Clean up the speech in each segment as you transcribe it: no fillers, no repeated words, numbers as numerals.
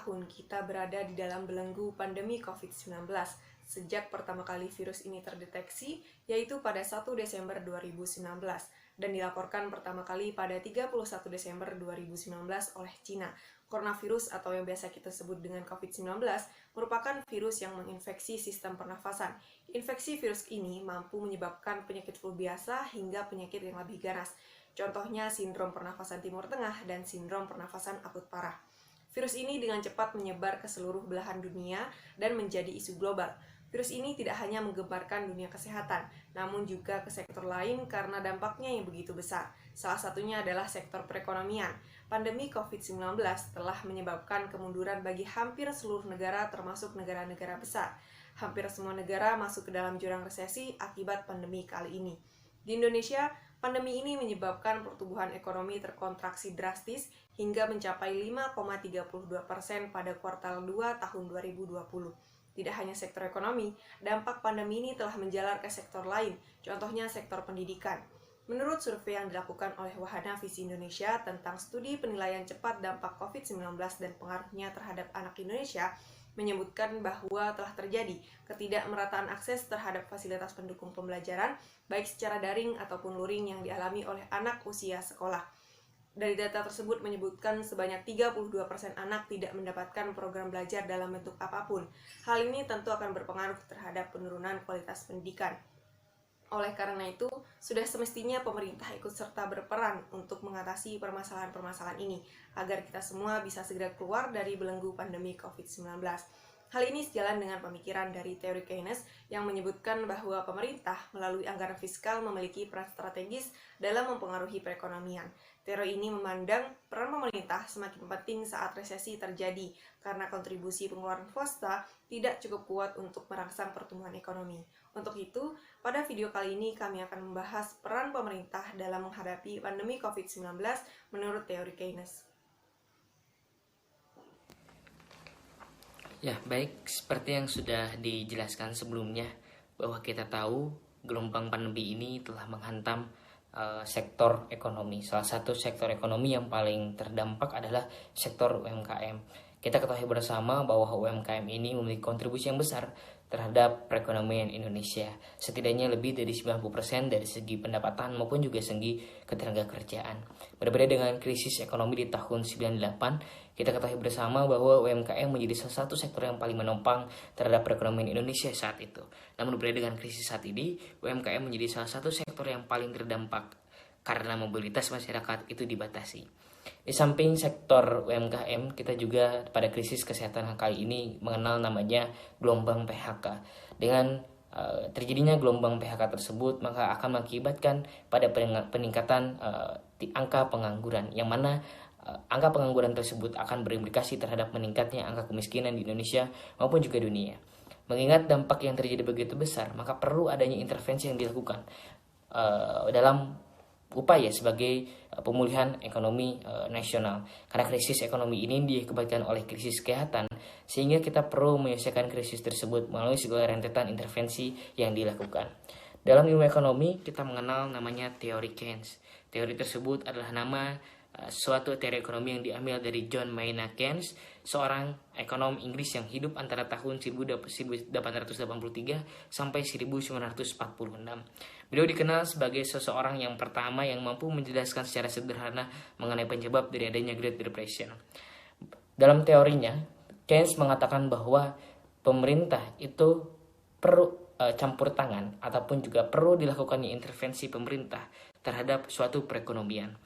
tahun kita berada di dalam belenggu pandemi COVID-19 sejak pertama kali virus ini terdeteksi, yaitu pada 1 Desember 2019 dan dilaporkan pertama kali pada 31 Desember 2019 oleh Cina. Coronavirus atau yang biasa kita sebut dengan COVID-19 merupakan virus yang menginfeksi sistem pernafasan. Infeksi virus ini mampu menyebabkan penyakit flu biasa hingga penyakit yang lebih ganas. Contohnya sindrom pernafasan Timur Tengah dan sindrom pernafasan akut parah. Virus ini dengan cepat menyebar ke seluruh belahan dunia dan menjadi isu global. Virus ini tidak hanya menggemparkan dunia kesehatan, namun juga ke sektor lain karena dampaknya yang begitu besar. Salah satunya adalah sektor perekonomian. Pandemi COVID-19 telah menyebabkan kemunduran bagi hampir seluruh negara termasuk negara-negara besar. Hampir semua negara masuk ke dalam jurang resesi akibat pandemi kali ini. Di Indonesia, pandemi ini menyebabkan pertumbuhan ekonomi terkontraksi drastis hingga mencapai 5,32% pada kuartal 2 tahun 2020. Tidak hanya sektor ekonomi, dampak pandemi ini telah menjalar ke sektor lain, contohnya sektor pendidikan. Menurut survei yang dilakukan oleh Wahana Visi Indonesia tentang studi penilaian cepat dampak COVID-19 dan pengaruhnya terhadap anak Indonesia, menyebutkan bahwa telah terjadi ketidakmerataan akses terhadap fasilitas pendukung pembelajaran, baik secara daring ataupun luring yang dialami oleh anak usia sekolah. Dari data tersebut menyebutkan sebanyak 32% anak tidak mendapatkan program belajar dalam bentuk apapun. Hal ini tentu akan berpengaruh terhadap penurunan kualitas pendidikan. Oleh karena itu, sudah semestinya pemerintah ikut serta berperan untuk mengatasi permasalahan-permasalahan ini, agar kita semua bisa segera keluar dari belenggu pandemi COVID-19. Hal ini sejalan dengan pemikiran dari teori Keynes yang menyebutkan bahwa pemerintah melalui anggaran fiskal memiliki peran strategis dalam mempengaruhi perekonomian. Teori ini memandang peran pemerintah semakin penting saat resesi terjadi karena kontribusi pengeluaran swasta tidak cukup kuat untuk merangsang pertumbuhan ekonomi. Untuk itu, pada video kali ini kami akan membahas peran pemerintah dalam menghadapi pandemi COVID-19 menurut teori Keynes. Ya, baik, seperti yang sudah dijelaskan sebelumnya, bahwa kita tahu gelombang pandemi ini telah menghantam sektor ekonomi. Salah satu sektor ekonomi yang paling terdampak adalah sektor UMKM. Kita ketahui bersama bahwa UMKM ini memiliki kontribusi yang besar terhadap perekonomian Indonesia. Setidaknya lebih dari 90% dari segi pendapatan maupun juga segi ketenagakerjaan. Berbeda dengan krisis ekonomi di tahun 98, kita ketahui bersama bahwa UMKM menjadi salah satu sektor yang paling menopang terhadap perekonomian Indonesia saat itu. Namun berbeda dengan krisis saat ini, UMKM menjadi salah satu sektor yang paling terdampak karena mobilitas masyarakat itu dibatasi. Di samping sektor UMKM, kita juga pada krisis kesehatan kali ini mengenal namanya gelombang PHK. Dengan terjadinya gelombang PHK tersebut, maka akan mengakibatkan pada peningkatan angka pengangguran, yang mana angka pengangguran tersebut akan berimplikasi terhadap meningkatnya angka kemiskinan di Indonesia maupun juga dunia. Mengingat dampak yang terjadi begitu besar, maka perlu adanya intervensi yang dilakukan dalam upaya sebagai pemulihan ekonomi nasional. Karena krisis ekonomi ini diakibatkan oleh krisis kesehatan, sehingga kita perlu menyelesaikan krisis tersebut melalui segala rentetan intervensi yang dilakukan. Dalam ilmu ekonomi, kita mengenal namanya teori Keynes. Teori tersebut adalah nama suatu teori ekonomi yang diambil dari John Maynard Keynes, seorang ekonom Inggris yang hidup antara tahun 1883 sampai 1946. Beliau dikenal sebagai seseorang yang pertama yang mampu menjelaskan secara sederhana mengenai penyebab dari adanya Great Depression. Dalam teorinya, Keynes mengatakan bahwa pemerintah itu perlu campur tangan ataupun juga perlu dilakukannya intervensi pemerintah terhadap suatu perekonomian.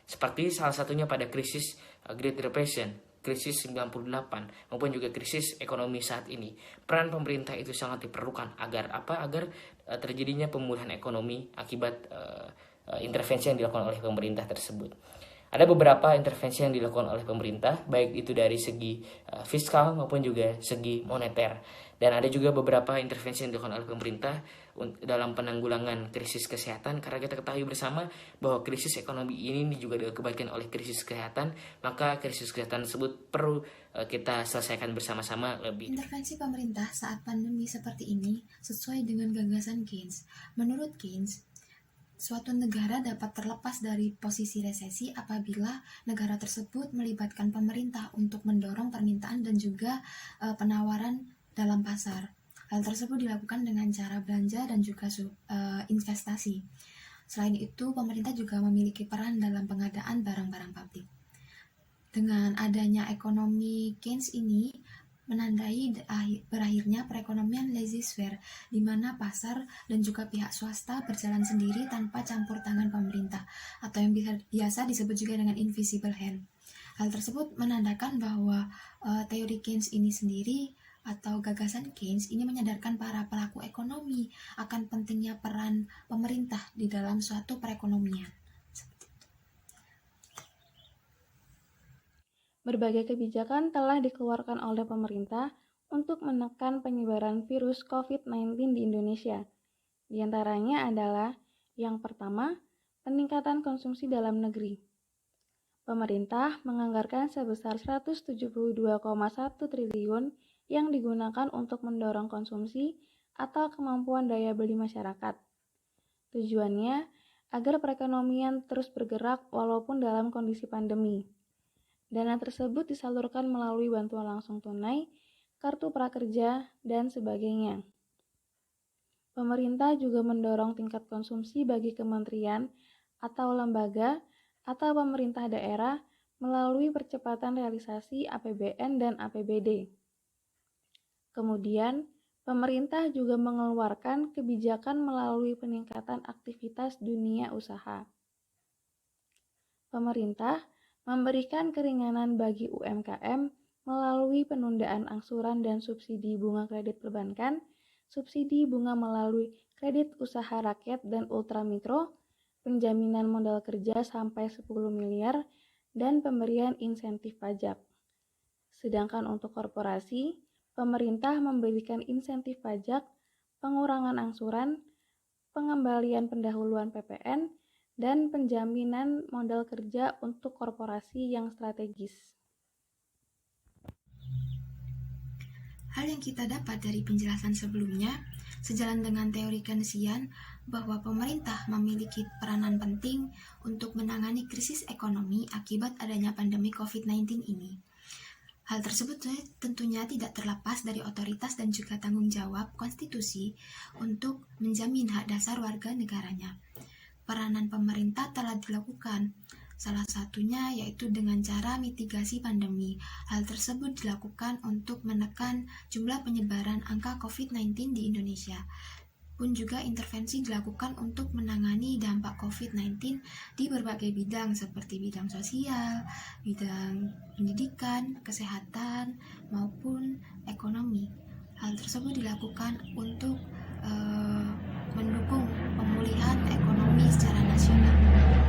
Seperti salah satunya pada krisis Great Depression, krisis 98, maupun juga krisis ekonomi saat ini. Peran pemerintah itu sangat diperlukan agar terjadinya pemulihan ekonomi akibat intervensi yang dilakukan oleh pemerintah tersebut. Ada beberapa intervensi yang dilakukan oleh pemerintah, baik itu dari segi fiskal maupun juga segi moneter. Dan ada juga beberapa intervensi yang dilakukan oleh pemerintah dalam penanggulangan krisis kesehatan, karena kita ketahui bersama bahwa krisis ekonomi ini juga diakibatkan oleh krisis kesehatan, maka krisis kesehatan tersebut perlu kita selesaikan bersama-sama lebih. Intervensi pemerintah saat pandemi seperti ini sesuai dengan gagasan Keynes. Menurut Keynes, Suatu negara dapat terlepas dari posisi resesi apabila negara tersebut melibatkan pemerintah untuk mendorong permintaan dan juga penawaran dalam pasar. Hal tersebut dilakukan dengan cara belanja dan juga investasi. Selain itu, pemerintah juga memiliki peran dalam pengadaan barang-barang publik. Dengan adanya ekonomi Keynes ini, menandai berakhirnya perekonomian laissez-faire, di mana pasar dan juga pihak swasta berjalan sendiri tanpa campur tangan pemerintah, atau yang biasa disebut juga dengan invisible hand. Hal tersebut menandakan bahwa teori Keynes ini sendiri atau gagasan Keynes ini menyadarkan para pelaku ekonomi akan pentingnya peran pemerintah di dalam suatu perekonomian. Berbagai kebijakan telah dikeluarkan oleh pemerintah untuk menekan penyebaran virus COVID-19 di Indonesia. Di antaranya adalah yang pertama, peningkatan konsumsi dalam negeri. Pemerintah menganggarkan sebesar 172,1 triliun yang digunakan untuk mendorong konsumsi atau kemampuan daya beli masyarakat. Tujuannya agar perekonomian terus bergerak walaupun dalam kondisi pandemi. Dana tersebut disalurkan melalui bantuan langsung tunai, kartu prakerja, dan sebagainya. Pemerintah juga mendorong tingkat konsumsi bagi kementerian atau lembaga atau pemerintah daerah melalui percepatan realisasi APBN dan APBD. Kemudian, pemerintah juga mengeluarkan kebijakan melalui peningkatan aktivitas dunia usaha. Pemerintah memberikan keringanan bagi UMKM melalui penundaan angsuran dan subsidi bunga kredit perbankan, subsidi bunga melalui kredit usaha rakyat dan ultramikro, penjaminan modal kerja sampai 10 miliar, dan pemberian insentif pajak. Sedangkan untuk korporasi, pemerintah memberikan insentif pajak, pengurangan angsuran, pengembalian pendahuluan PPN, dan penjaminan modal kerja untuk korporasi yang strategis. Hal yang kita dapat dari penjelasan sebelumnya, sejalan dengan teori Keynesian bahwa pemerintah memiliki peranan penting untuk menangani krisis ekonomi akibat adanya pandemi COVID-19 ini. Hal tersebut tentunya tidak terlepas dari otoritas dan juga tanggung jawab konstitusi untuk menjamin hak dasar warga negaranya. Peranan pemerintah telah dilakukan, salah satunya yaitu dengan cara mitigasi pandemi. Hal tersebut dilakukan untuk menekan jumlah penyebaran angka COVID-19 di Indonesia. Pun juga intervensi dilakukan untuk menangani dampak COVID-19 di berbagai bidang seperti bidang sosial, bidang pendidikan, kesehatan, maupun ekonomi. Hal tersebut dilakukan untuk mendukung pemulihan ekonomi secara nasional.